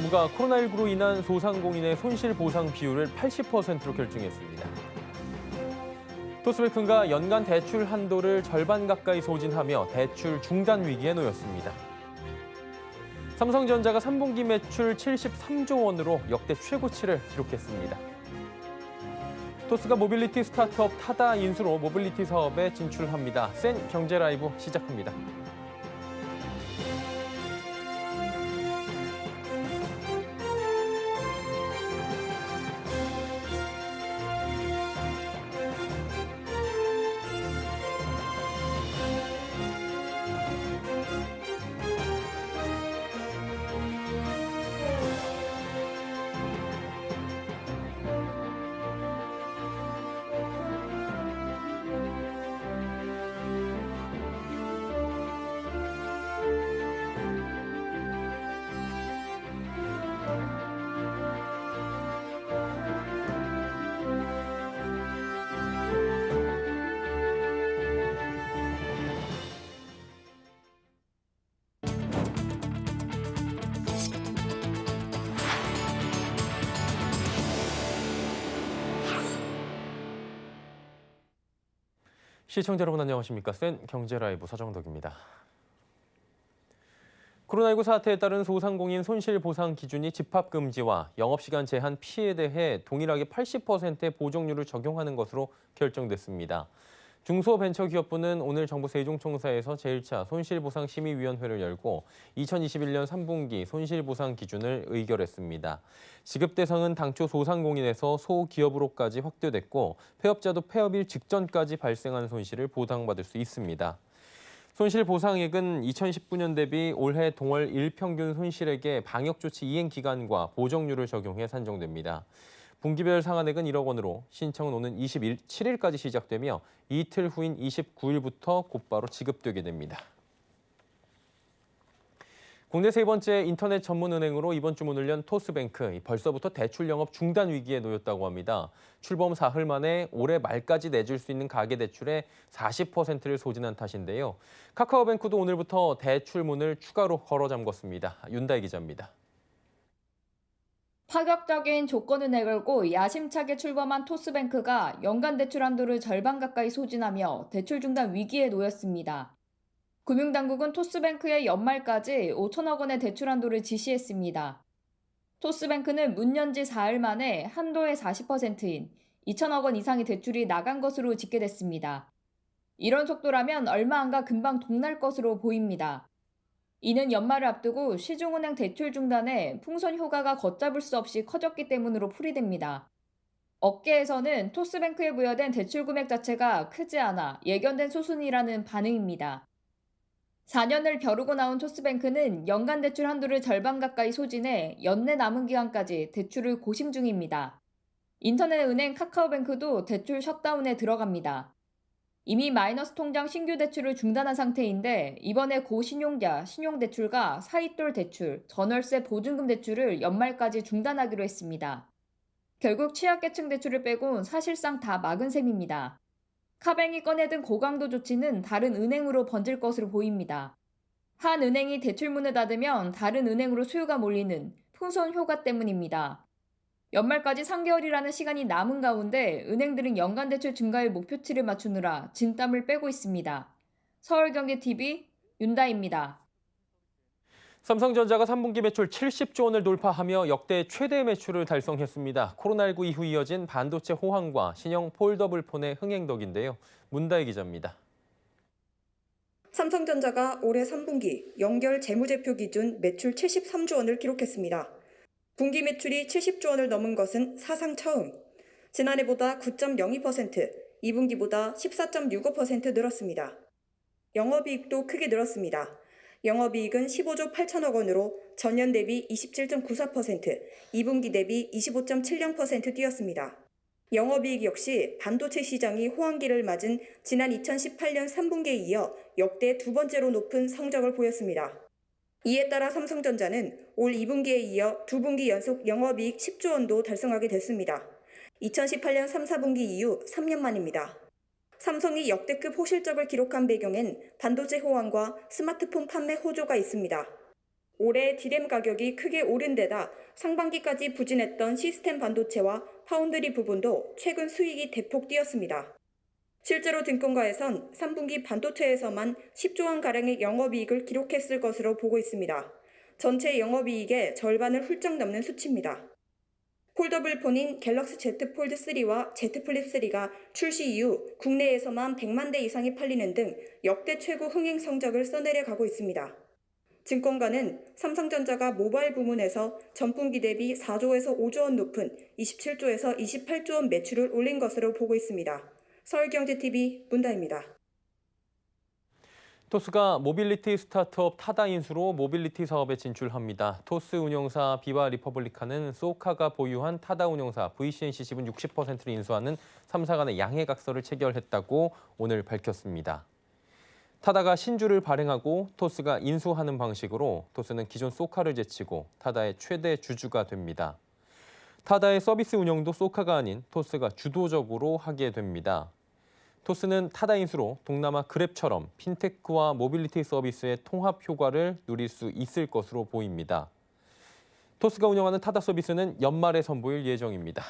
정부가 코로나19로 인한 소상공인의 손실 보상 비율을 80%로 결정했습니다. 토스뱅크가 연간 대출 한도를 절반 가까이 소진하며 대출 중단 위기에 놓였습니다. 삼성전자가 3분기 매출 73조 원으로 역대 최고치를 기록했습니다. 토스가 모빌리티 스타트업 타다 인수로 모빌리티 사업에 진출합니다. 센 경제 라이브 시작합니다. 시청자 여러분 안녕하십니까? 센 경제 라이브 서정덕입니다. 코로나19 사태에 따른 소상공인 손실보상 기준이 집합금지와 영업시간 제한 피해에 대해 동일하게 80%의 보정률을 적용하는 것으로 결정됐습니다. 중소벤처기업부는 오늘 정부 세종청사에서 제1차 손실보상심의위원회를 열고 2021년 3분기 손실보상 기준을 의결했습니다. 지급 대상은 당초 소상공인에서 소기업으로까지 확대됐고 폐업자도 폐업일 직전까지 발생한 손실을 보상받을 수 있습니다. 손실보상액은 2019년 대비 올해 동월 일평균 손실액의 방역조치 이행 기간과 보정률을 적용해 산정됩니다. 분기별 상한액은 1억 원으로 신청은 오는 27일까지 시작되며 이틀 후인 29일부터 곧바로 지급되게 됩니다. 국내 세 번째 인터넷 전문은행으로 이번 주 문을 연 토스뱅크, 벌써부터 대출 영업 중단 위기에 놓였다고 합니다. 출범 사흘 만에 올해 말까지 내줄 수 있는 가계대출의 40%를 소진한 탓인데요. 카카오뱅크도 오늘부터 대출 문을 추가로 걸어 잠궜습니다. 윤다희 기자입니다. 파격적인 조건을 내걸고 야심차게 출범한 토스뱅크가 연간 대출 한도를 절반 가까이 소진하며 대출 중단 위기에 놓였습니다. 금융당국은 토스뱅크의 연말까지 5천억 원의 대출 한도를 지시했습니다. 토스뱅크는 문 연 지 4일 만에 한도의 40%인 2천억 원 이상의 대출이 나간 것으로 집계됐습니다. 이런 속도라면 얼마 안 가 금방 동날 것으로 보입니다. 이는 연말을 앞두고 시중은행 대출 중단에 풍선 효과가 걷잡을 수 없이 커졌기 때문으로 풀이됩니다. 업계에서는 토스뱅크에 부여된 대출 금액 자체가 크지 않아 예견된 수순이라는 반응입니다. 4년을 벼르고 나온 토스뱅크는 연간 대출 한도를 절반 가까이 소진해 연내 남은 기간까지 대출을 고심 중입니다. 인터넷 은행 카카오뱅크도 대출 셧다운에 들어갑니다. 이미 마이너스 통장 신규 대출을 중단한 상태인데 이번에 고신용자, 신용대출과 사입돌 대출, 전월세 보증금 대출을 연말까지 중단하기로 했습니다. 결국 취약계층 대출을 빼곤 사실상 다 막은 셈입니다. 카뱅이 꺼내든 고강도 조치는 다른 은행으로 번질 것으로 보입니다. 한 은행이 대출문을 닫으면 다른 은행으로 수요가 몰리는 풍선 효과 때문입니다. 연말까지 3개월이라는 시간이 남은 가운데 은행들은 연간 대출 증가율 목표치를 맞추느라 진땀을 빼고 있습니다. 서울경제TV 윤다희입니다. 삼성전자가 3분기 매출 70조 원을 돌파하며 역대 최대 매출을 달성했습니다. 코로나19 이후 이어진 반도체 호황과 신형 폴더블 폰의 흥행 덕인데요. 문다희 기자입니다. 삼성전자가 올해 3분기 연결 재무제표 기준 매출 73조 원을 기록했습니다. 분기 매출이 70조 원을 넘은 것은 사상 처음. 지난해보다 9.02%, 2분기보다 14.65% 늘었습니다. 영업이익도 크게 늘었습니다. 영업이익은 15조 8천억 원으로 전년 대비 27.94%, 2분기 대비 25.70% 뛰었습니다. 영업이익 역시 반도체 시장이 호황기를 맞은 지난 2018년 3분기에 이어 역대 두 번째로 높은 성적을 보였습니다. 이에 따라 삼성전자는 올 2분기에 이어 두 분기 연속 영업이익 10조 원도 달성하게 됐습니다. 2018년 3, 4분기 이후 3년 만입니다. 삼성이 역대급 호실적을 기록한 배경엔 반도체 호황과 스마트폰 판매 호조가 있습니다. 올해 디램 가격이 크게 오른 데다 상반기까지 부진했던 시스템 반도체와 파운드리 부분도 최근 수익이 대폭 뛰었습니다. 실제로 증권가에선 3분기 반도체에서만 10조 원가량의 영업이익을 기록했을 것으로 보고 있습니다. 전체 영업이익의 절반을 훌쩍 넘는 수치입니다. 폴더블 폰인 갤럭시 Z 폴드 3와 Z 플립 3가 출시 이후 국내에서만 100만 대 이상이 팔리는 등 역대 최고 흥행 성적을 써내려가고 있습니다. 증권가는 삼성전자가 모바일 부문에서 전분기 대비 4조에서 5조 원 높은 27조에서 28조 원 매출을 올린 것으로 보고 있습니다. 서울경제TV 문다입니다. 토스가 모빌리티 스타트업 타다 인수로 모빌리티 사업에 진출합니다. 토스 운영사 비바 리퍼블리카는 소카가 보유한 타다 운영사 VCNC 지분 60%를 인수하는 3사 간의 양해각서를 체결했다고 오늘 밝혔습니다. 타다가 신주를 발행하고 토스가 인수하는 방식으로 토스는 기존 소카를 제치고 타다의 최대 주주가 됩니다. 타다의 서비스 운영도 소카가 아닌 토스가 주도적으로 하게 됩니다. 토스는 타다 인수로 동남아 그랩처럼 핀테크와 모빌리티 서비스의 통합 효과를 누릴 수 있을 것으로 보입니다. 토스가 운영하는 타다 서비스는 연말에 선보일 예정입니다.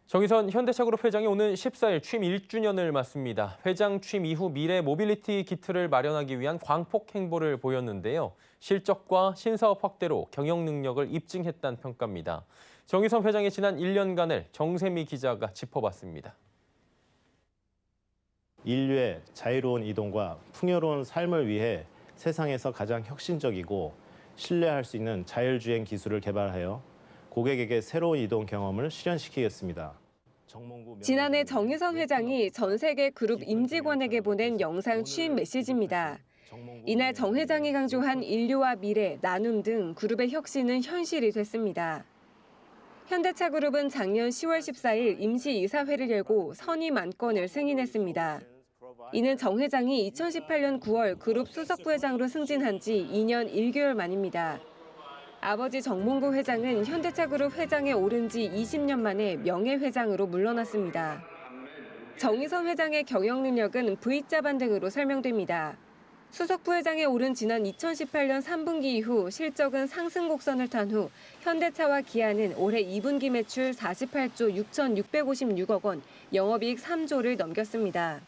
정의선 현대차그룹 회장이 오는 14일 취임 1주년을 맞습니다. 회장 취임 이후 미래 모빌리티 기틀을 마련하기 위한 광폭 행보를 보였는데요. 실적과 신사업 확대로 경영 능력을 입증했다는 평가입니다. 정의선 회장의 지난 1년간을 정세미 기자가 짚어봤습니다. 인류의 자유로운 이동과 풍요로운 삶을 위해 세상에서 가장 혁신적이고 신뢰할 수 있는 자율주행 기술을 개발하여 고객에게 새로운 이동 경험을 실현시키겠습니다. 지난해 정의선 회장이 전 세계 그룹 임직원에게 보낸 영상 취임 메시지입니다. 이날 정 회장이 강조한 인류와 미래, 나눔 등 그룹의 혁신은 현실이 됐습니다. 현대차그룹은 작년 10월 14일 임시이사회를 열고 선임 안건을 승인했습니다. 이는 정 회장이 2018년 9월 그룹 수석부회장으로 승진한 지 2년 1개월 만입니다. 아버지 정몽구 회장은 현대차그룹 회장에 오른 지 20년 만에 명예회장으로 물러났습니다. 정의선 회장의 경영 능력은 V자 반등으로 설명됩니다. 수석부회장에 오른 지난 2018년 3분기 이후 실적은 상승 곡선을 탄 후 현대차와 기아는 올해 2분기 매출 48조 6,656억 원, 영업이익 3조를 넘겼습니다.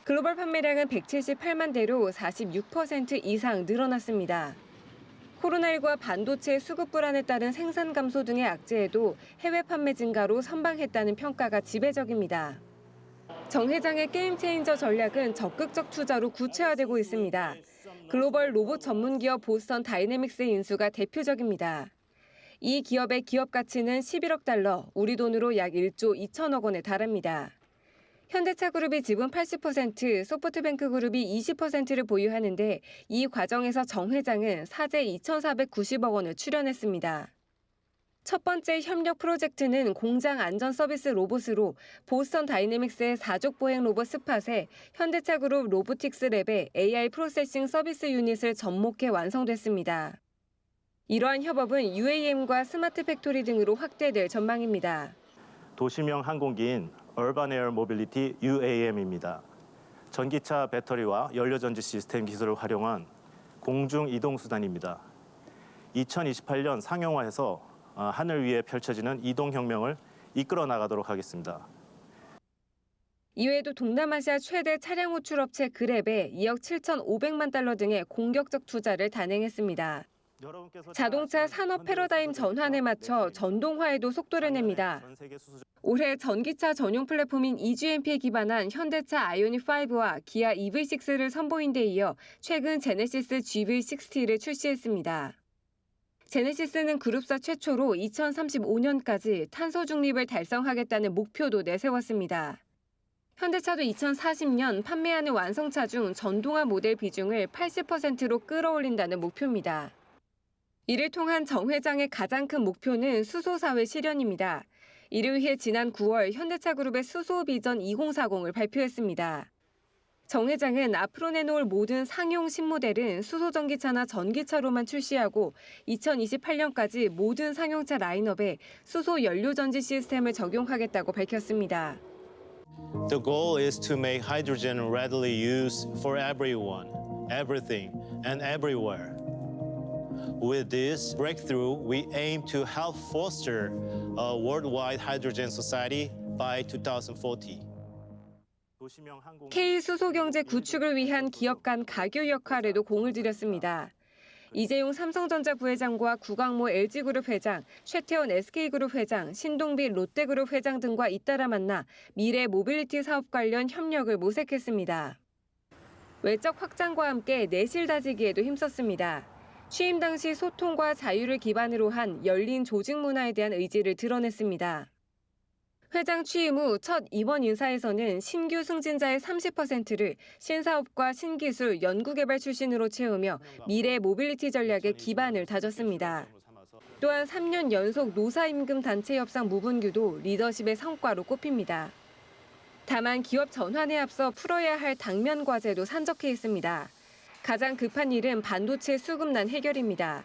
글로벌 판매량은 178만 대로 46% 이상 늘어났습니다. 코로나19와 반도체 수급 불안에 따른 생산 감소 등의 악재에도 해외 판매 증가로 선방했다는 평가가 지배적입니다. 정 회장의 게임 체인저 전략은 적극적 투자로 구체화되고 있습니다. 글로벌 로봇 전문 기업 보스턴 다이내믹스의 인수가 대표적입니다. 이 기업의 기업 가치는 11억 달러, 우리 돈으로 약 1조 2천억 원에 달합니다. 현대차그룹이 지분 80%, 소프트뱅크그룹이 20%를 보유하는데 이 과정에서 정 회장은 사재 2,490억 원을 출연했습니다. 첫 번째 협력 프로젝트는 공장 안전 서비스 로봇으로 보스턴 다이내믹스의 사족 보행 로봇 스팟에 현대차그룹 로보틱스 랩의 AI 프로세싱 서비스 유닛을 접목해 완성됐습니다. 이러한 협업은 UAM과 스마트 팩토리 등으로 확대될 전망입니다. 도시명 항공기인 얼반 에어 모빌리티 UAM입니다. 전기차 배터리와 연료전지 시스템 기술을 활용한 공중 이동 수단입니다. 2028년 상용화해서 하늘 위에 펼쳐지는 이동 혁명을 이끌어 나가도록 하겠습니다. 이외에도 동남아시아 최대 차량 호출 업체 그랩에 2억 7,500만 달러 등의 공격적 투자를 단행했습니다. 자동차 산업 패러다임 전환에 맞춰 전동화에도 속도를 냅니다. 올해 전기차 전용 플랫폼인 eGMP에 기반한 현대차 아이오닉5와 기아 EV6를 선보인 데 이어 최근 제네시스 GV60를 출시했습니다. 제네시스는 그룹사 최초로 2035년까지 탄소 중립을 달성하겠다는 목표도 내세웠습니다. 현대차도 2040년 판매하는 완성차 중 전동화 모델 비중을 80%로 끌어올린다는 목표입니다. 이를 통한 정 회장의 가장 큰 목표는 수소사회 실현입니다. 이를 위해 지난 9월 현대차그룹의 수소 비전 2040을 발표했습니다. 정 회장은 앞으로 내놓을 모든 상용 신모델은 수소전기차나 전기차로만 출시하고 2028년까지 모든 상용차 라인업에 수소 연료전지 시스템을 적용하겠다고 밝혔습니다. The goal is to make hydrogen readily used for everyone, everything, and everywhere. With this breakthrough, we aim to help foster a worldwide hydrogen society by 2040. K수소경제 구축을 위한 기업 간 가교 역할에도 공을 들였습니다. 이재용 삼성전자 부회장과 구광모 LG그룹 회장, 최태원 SK그룹 회장, 신동빈 롯데그룹 회장 등과 잇따라 만나 미래 모빌리티 사업 관련 협력을 모색했습니다. 외적 확장과 함께 내실 다지기에도 힘썼습니다. 취임 당시 소통과 자유를 기반으로 한 열린 조직 문화에 대한 의지를 드러냈습니다. 회장 취임 후 첫 임원 인사에서는 신규 승진자의 30%를 신사업과 신기술, 연구개발 출신으로 채우며 미래 모빌리티 전략의 기반을 다졌습니다. 또한 3년 연속 노사임금 단체 협상 무분규도 리더십의 성과로 꼽힙니다. 다만 기업 전환에 앞서 풀어야 할 당면 과제도 산적해 있습니다. 가장 급한 일은 반도체 수급난 해결입니다.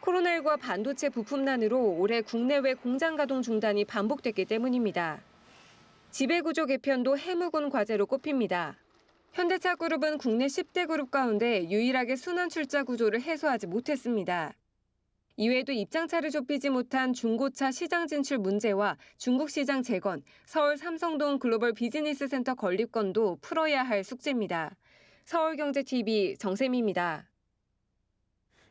코로나19와 반도체 부품난으로 올해 국내외 공장 가동 중단이 반복됐기 때문입니다. 지배구조 개편도 해묵은 과제로 꼽힙니다. 현대차그룹은 국내 10대 그룹 가운데 유일하게 순환 출자 구조를 해소하지 못했습니다. 이외에도 입장차를 좁히지 못한 중고차 시장 진출 문제와 중국 시장 재건, 서울 삼성동 글로벌 비즈니스 센터 건립건도 풀어야 할 숙제입니다. 서울경제TV 정세미입니다.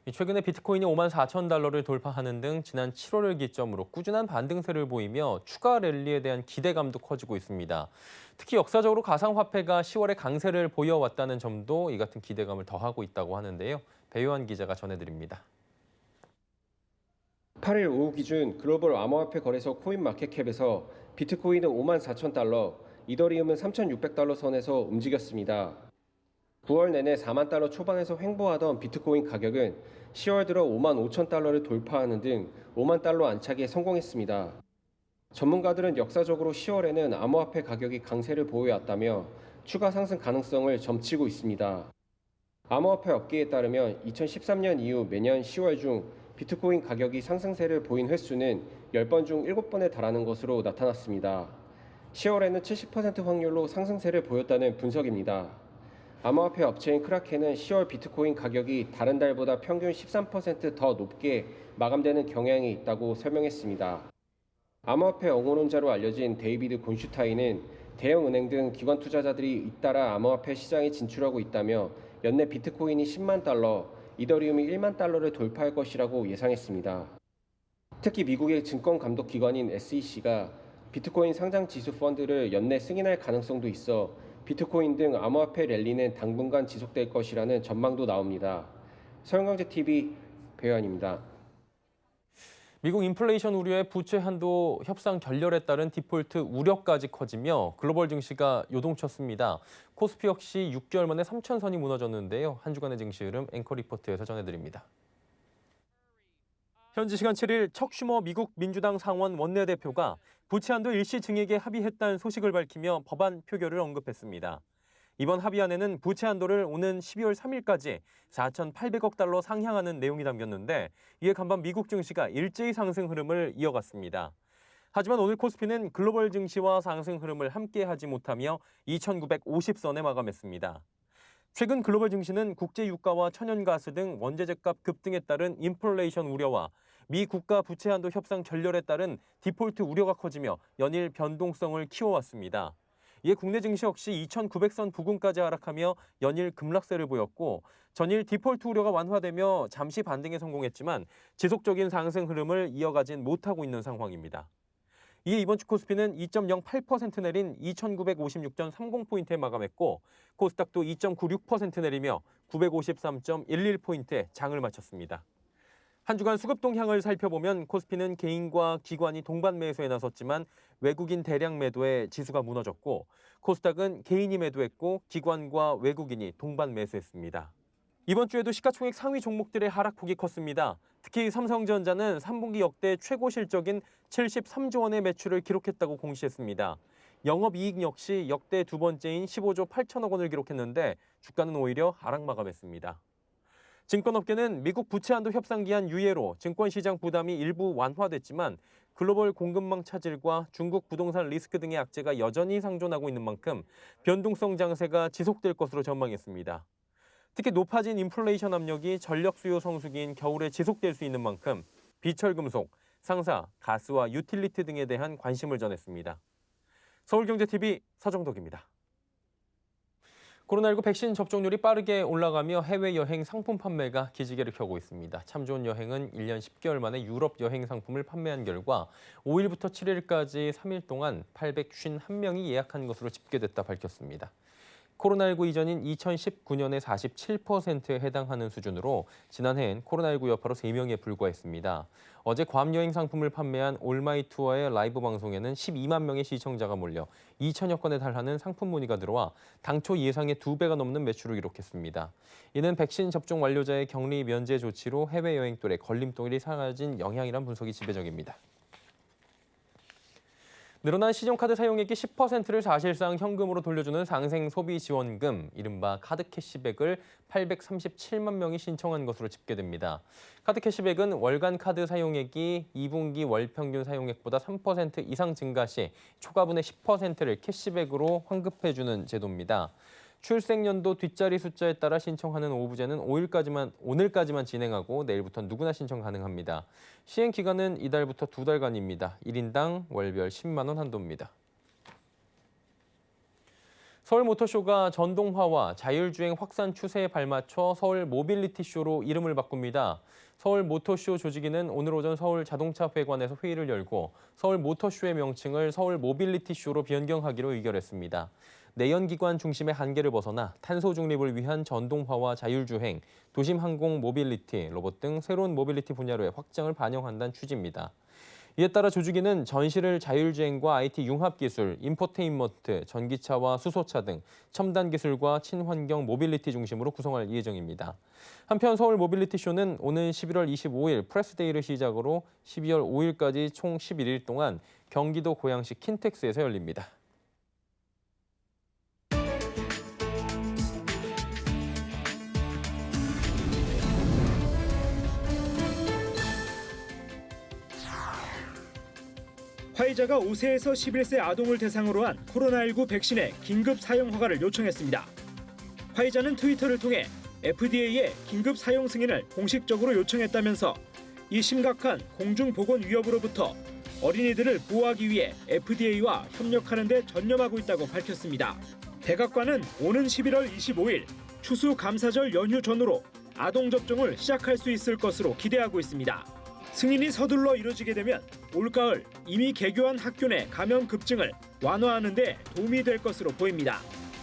최근에 비트코인이 54,000달러를 돌파하는 등 지난 7월을 기점으로 꾸준한 반등세를 보이며 추가 랠리에 대한 기대감도 커지고 있습니다. 특히 역사적으로 가상화폐가 10월에 강세를 보여왔다는 점도 이 같은 기대감을 더하고 있다고 하는데요. 배요한 기자가 전해드립니다. 8일 오후 기준 글로벌 암호화폐 거래소 코인마켓캡에서 비트코인은 54,000달러, 이더리움은 3,600달러 선에서 움직였습니다. 9월 내내 4만 달러 초반에서 횡보하던 비트코인 가격은 10월 들어 5만 5천 달러를 돌파하는 등 5만 달러 안착에 성공했습니다. 전문가들은 역사적으로 10월에는 암호화폐 가격이 강세를 보여왔다며 추가 상승 가능성을 점치고 있습니다. 암호화폐 업계에 따르면 2013년 이후 매년 10월 중 비트코인 가격이 상승세를 보인 횟수는 10번 중 7번에 달하는 것으로 나타났습니다. 10월에는 70% 확률로 상승세를 보였다는 분석입니다. 암호화폐 업체인 크라켄은 10월 비트코인 가격이 다른 달보다 평균 13% 더 높게 마감되는 경향이 있다고 설명했습니다. 암호화폐 엉원론자로 알려진 데이비드 곤슈타인은 대형 은행 등 기관 투자자들이 잇따라 암호화폐 시장에 진출하고 있다며 연내 비트코인이 10만 달러, 이더리움이 1만 달러를 돌파할 것이라고 예상했습니다. 특히 미국의 증권감독기관인 SEC가 비트코인 상장 지수 펀드를 연내 승인할 가능성도 있어 비트코인 등 암호화폐 랠리는 당분간 지속될 것이라는 전망도 나옵니다. 서영경제TV 배현입니다. 미국 인플레이션 우려에 부채 한도 협상 결렬에 따른 디폴트 우려까지 커지며 글로벌 증시가 요동쳤습니다. 코스피 역시 6개월 만에 3,000선이 무너졌는데요. 한 주간의 증시 흐름 앵커 리포트에서 전해드립니다. 현지 시간 7일 척 슈머 미국 민주당 상원 원내대표가 부채 한도 일시 증액에 합의했다는 소식을 밝히며 법안 표결을 언급했습니다. 이번 합의안에는 부채 한도를 오는 12월 3일까지 4,800억 달러 상향하는 내용이 담겼는데 이에 간반 미국 증시가 일제히 상승 흐름을 이어갔습니다. 하지만 오늘 코스피는 글로벌 증시와 상승 흐름을 함께하지 못하며 2,950선에 마감했습니다. 최근 글로벌 증시는 국제 유가와 천연가스 등 원재재값 급등에 따른 인플레이션 우려와 미 국가 부채 한도 협상 결렬에 따른 디폴트 우려가 커지며 연일 변동성을 키워왔습니다. 이에 국내 증시 역시 2,900선 부근까지 하락하며 연일 급락세를 보였고 전일 디폴트 우려가 완화되며 잠시 반등에 성공했지만 지속적인 상승 흐름을 이어가진 못하고 있는 상황입니다. 이에 이번 주 코스피는 2.08% 내린 2,956.30포인트에 마감했고 코스닥도 2.96% 내리며 953.11포인트에 장을 마쳤습니다. 한 주간 수급 동향을 살펴보면 코스피는 개인과 기관이 동반 매수에 나섰지만 외국인 대량 매도에 지수가 무너졌고 코스닥은 개인이 매도했고 기관과 외국인이 동반 매수했습니다. 이번 주에도 시가총액 상위 종목들의 하락폭이 컸습니다. 특히 삼성전자는 3분기 역대 최고 실적인 73조 원의 매출을 기록했다고 공시했습니다. 영업이익 역시 역대 두 번째인 15조 8천억 원을 기록했는데 주가는 오히려 하락 마감했습니다. 증권업계는 미국 부채 한도 협상 기한 유예로 증권시장 부담이 일부 완화됐지만 글로벌 공급망 차질과 중국 부동산 리스크 등의 악재가 여전히 상존하고 있는 만큼 변동성 장세가 지속될 것으로 전망했습니다. 특히 높아진 인플레이션 압력이 전력 수요 성수기인 겨울에 지속될 수 있는 만큼 비철금속, 상사, 가스와 유틸리티 등에 대한 관심을 전했습니다. 서울경제TV 서정덕입니다. 코로나19 백신 접종률이 빠르게 올라가며 해외여행 상품 판매가 기지개를 켜고 있습니다. 참 좋은 여행은 1년 10개월 만에 유럽 여행 상품을 판매한 결과 5일부터 7일까지 3일 동안 851명이 예약한 것으로 집계됐다 밝혔습니다. 코로나19 이전인 2019년의 47%에 해당하는 수준으로 지난해엔 코로나19 여파로 3명에 불과했습니다. 어제 괌 여행 상품을 판매한 올마이 투어의 라이브 방송에는 12만 명의 시청자가 몰려 2천여 건에 달하는 상품 문의가 들어와 당초 예상의 2배가 넘는 매출을 기록했습니다. 이는 백신 접종 완료자의 격리 면제 조치로 해외여행돌의 걸림돌이 사라진 영향이란 분석이 지배적입니다. 늘어난 신용카드 사용액의 10%를 사실상 현금으로 돌려주는 상생소비지원금, 이른바 카드 캐시백을 837만 명이 신청한 것으로 집계됩니다. 카드 캐시백은 월간 카드 사용액이 2분기 월 평균 사용액보다 3% 이상 증가 시 초과분의 10%를 캐시백으로 환급해주는 제도입니다. 출생연도 뒷자리 숫자에 따라 신청하는 오부제는 오늘까지만 진행하고 내일부터 누구나 신청 가능합니다. 시행 기간은 이달부터 2달간입니다. 1인당 월별 10만 원 한도입니다. 서울 모터쇼가 전동화와 자율주행 확산 추세에 발맞춰 서울 모빌리티쇼로 이름을 바꿉니다. 서울 모터쇼 조직위는 오늘 오전 서울 자동차회관에서 회의를 열고 서울 모터쇼의 명칭을 서울 모빌리티쇼로 변경하기로 의결했습니다. 내연기관 중심의 한계를 벗어나 탄소 중립을 위한 전동화와 자율주행, 도심 항공 모빌리티, 로봇 등 새로운 모빌리티 분야로의 확장을 반영한다는 취지입니다. 이에 따라 조직위는 전시를 자율주행과 IT 융합기술, 인포테인먼트, 전기차와 수소차 등 첨단 기술과 친환경 모빌리티 중심으로 구성할 예정입니다. 한편 서울 모빌리티쇼는 오는 11월 25일 프레스데이를 시작으로 12월 5일까지 총 11일 동안 경기도 고양시 킨텍스에서 열립니다. 화이자가 5세에서 11세 아동을 대상으로 한 코로나19 백신의 긴급 사용 허가를 요청했습니다. 화이자는 트위터를 통해 FDA에 긴급 사용 승인을 공식적으로 요청했다면서 이 심각한 공중보건 위협으로부터 어린이들을 보호하기 위해 FDA와 협력하는 데 전념하고 있다고 밝혔습니다. 백악관은 오는 11월 25일 추수감사절 연휴 전후로 아동 접종을 시작할 수 있을 것으로 기대하고 있습니다. 승인이 서둘러 이루어지게 되면 올가을 이미 개교한 학교 내 감염 급증을 완화하는 데 도움이 될 것으로 보입니다.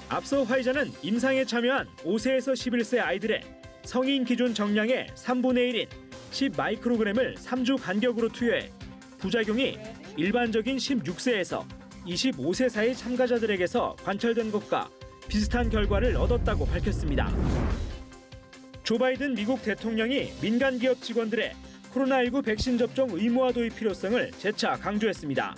앞서 화이자는 임상에 참여한 5세에서 11세 아이들의 성인 기준 정량의 3분의 1인 10마이크로그램을 3주 간격으로 투여해 부작용이 일반적인 16세에서 25세 사이 참가자들에게서 관찰된 것과 비슷한 결과를 얻었다고 밝혔습니다. 조 바이든 미국 대통령이 민간 기업 직원들의 코로나19 백신 접종 의무화 도입 필요성을 재차 강조했습니다.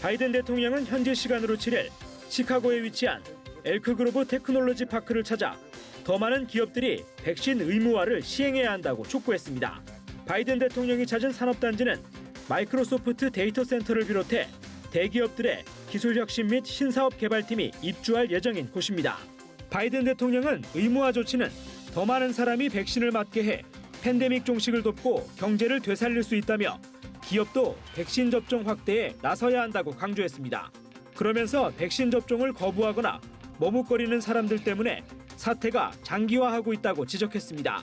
바이든 대통령은 현지 시간으로 7일 시카고에 위치한 엘크그로브 테크놀로지 파크를 찾아 더 많은 기업들이 백신 의무화를 시행해야 한다고 촉구했습니다. 바이든 대통령이 찾은 산업단지는 마이크로소프트 데이터 센터를 비롯해 대기업들의 기술 혁신 및 신사업 개발팀이 입주할 예정인 곳입니다. 바이든 대통령은 의무화 조치는 더 많은 사람이 백신을 맞게 해 팬데믹 종식을 돕고 경제를 되살릴 수 있다며 기업도 백신 접종 확대에 나서야 한다고 강조했습니다. 그러면서 백신 접종을 거부하거나 머뭇거리는 사람들 때문에 사태가 장기화하고 있다고 지적했습니다.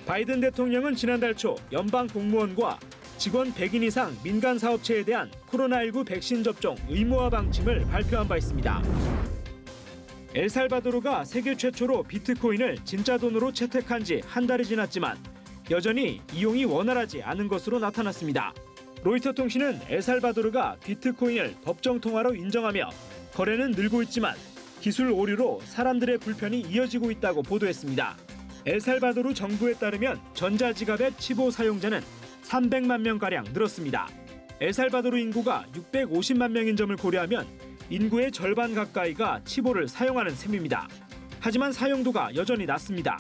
바이든 대통령은 지난달 초 연방 공무원과 직원 100인 이상 민간 사업체에 대한 코로나19 백신 접종 의무화 방침을 발표한 바 있습니다. 엘살바도르가 세계 최초로 비트코인을 진짜 돈으로 채택한 지 한 달이 지났지만 여전히 이용이 원활하지 않은 것으로 나타났습니다. 로이터 통신은 엘살바도르가 비트코인을 법정 통화로 인정하며 거래는 늘고 있지만 기술 오류로 사람들의 불편이 이어지고 있다고 보도했습니다. 엘살바도르 정부에 따르면 전자지갑의 치보 사용자는 300만 명가량 늘었습니다. 엘살바도르 인구가 650만 명인 점을 고려하면 인구의 절반 가까이가 치보를 사용하는 셈입니다. 하지만 사용도가 여전히 낮습니다.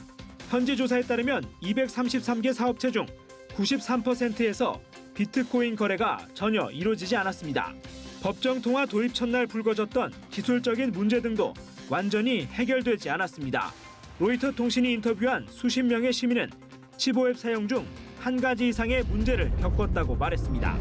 현지 조사에 따르면 233개 사업체 중 93%에서 비트코인 거래가 전혀 이루어지지 않았습니다. 법정 통화 도입 첫날 불거졌던 기술적인 문제 등도 완전히 해결되지 않았습니다. 로이터 통신이 인터뷰한 수십 명의 시민은 치보 앱 사용 중 한 가지 이상의 문제를 겪었다고 말했습니다.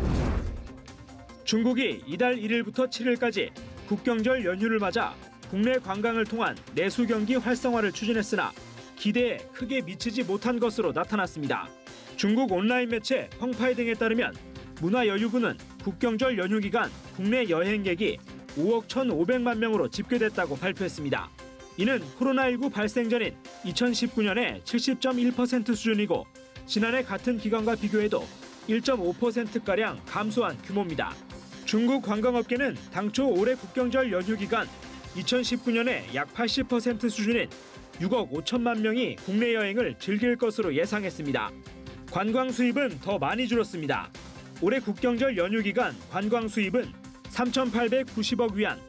중국이 이달 1일부터 7일까지 국경절 연휴를 맞아 국내 관광을 통한 내수 경기 활성화를 추진했으나 기대에 크게 미치지 못한 것으로 나타났습니다. 중국 온라인 매체 펑파이 등에 따르면 문화여유부는 국경절 연휴 기간 국내 여행객이 5억 1,500만 명으로 집계됐다고 발표했습니다. 이는 코로나19 발생 전인 2019년의 70.1% 수준이고 지난해 같은 기간과 비교해도 1.5%가량 감소한 규모입니다. 중국 관광업계는 당초 올해 국경절 연휴 기간 2019년에 약 80% 수준인 6억 5천만 명이 국내 여행을 즐길 것으로 예상했습니다. 관광 수입은 더 많이 줄었습니다. 올해 국경절 연휴 기간 관광 수입은 3,890억 위안,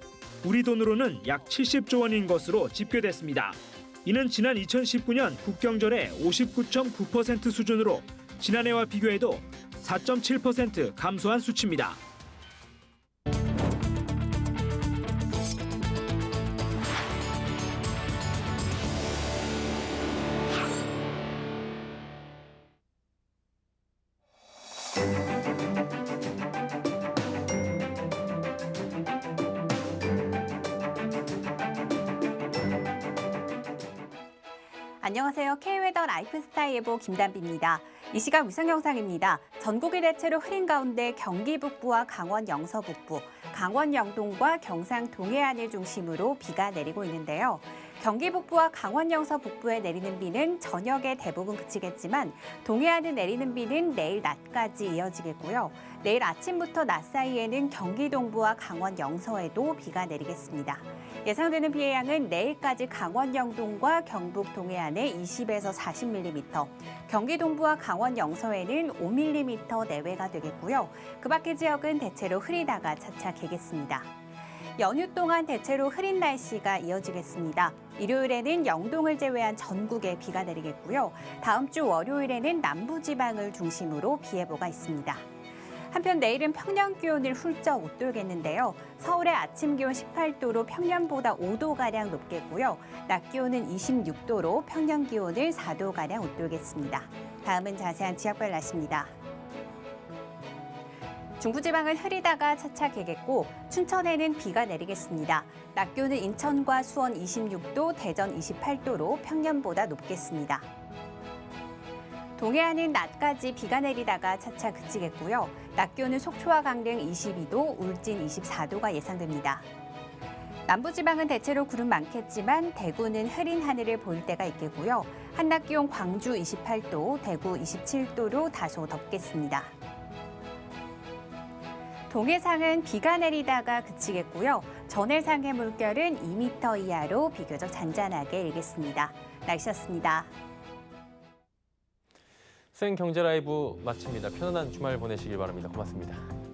우리 돈으로는 약 70조 원인 것으로 집계됐습니다. 이는 지난 2019년 국경절의 59.9% 수준으로 지난해와 비교해도 4.7% 감소한 수치입니다. 안녕하세요. K웨더 라이프스타일 예보 김단비입니다. 이 시각 위성 영상입니다. 전국이 대체로 흐린 가운데 경기 북부와 강원 영서 북부, 강원 영동과 경상 동해안을 중심으로 비가 내리고 있는데요. 경기 북부와 강원 영서 북부에 내리는 비는 저녁에 대부분 그치겠지만 동해안에 내리는 비는 내일 낮까지 이어지겠고요. 내일 아침부터 낮 사이에는 경기 동부와 강원 영서에도 비가 내리겠습니다. 예상되는 비의 양은 내일까지 강원 영동과 경북 동해안에 20에서 40mm, 경기 동부와 강원 영서에는 5mm 내외가 되겠고요. 그 밖의 지역은 대체로 흐리다가 차차 개겠습니다. 연휴 동안 대체로 흐린 날씨가 이어지겠습니다. 일요일에는 영동을 제외한 전국에 비가 내리겠고요. 다음 주 월요일에는 남부지방을 중심으로 비 예보가 있습니다. 한편 내일은 평년 기온을 훌쩍 웃돌겠는데요. 서울의 아침 기온 18도로 평년보다 5도가량 높겠고요. 낮 기온은 26도로 평년 기온을 4도가량 웃돌겠습니다. 다음은 자세한 지역별 날씨입니다. 중부지방은 흐리다가 차차 개겠고 춘천에는 비가 내리겠습니다. 낮 기온은 인천과 수원 26도, 대전 28도로 평년보다 높겠습니다. 동해안은 낮까지 비가 내리다가 차차 그치겠고요. 낮 기온은 속초와 강릉 22도, 울진 24도가 예상됩니다. 남부지방은 대체로 구름 많겠지만 대구는 흐린 하늘을 보일 때가 있겠고요. 한낮 기온 광주 28도, 대구 27도로 다소 덥겠습니다. 동해상은 비가 내리다가 그치겠고요. 전해상의 물결은 2m 이하로 비교적 잔잔하게 일겠습니다. 날씨였습니다. 생경제 라이브 마칩니다. 편안한 주말 보내시길 바랍니다. 고맙습니다.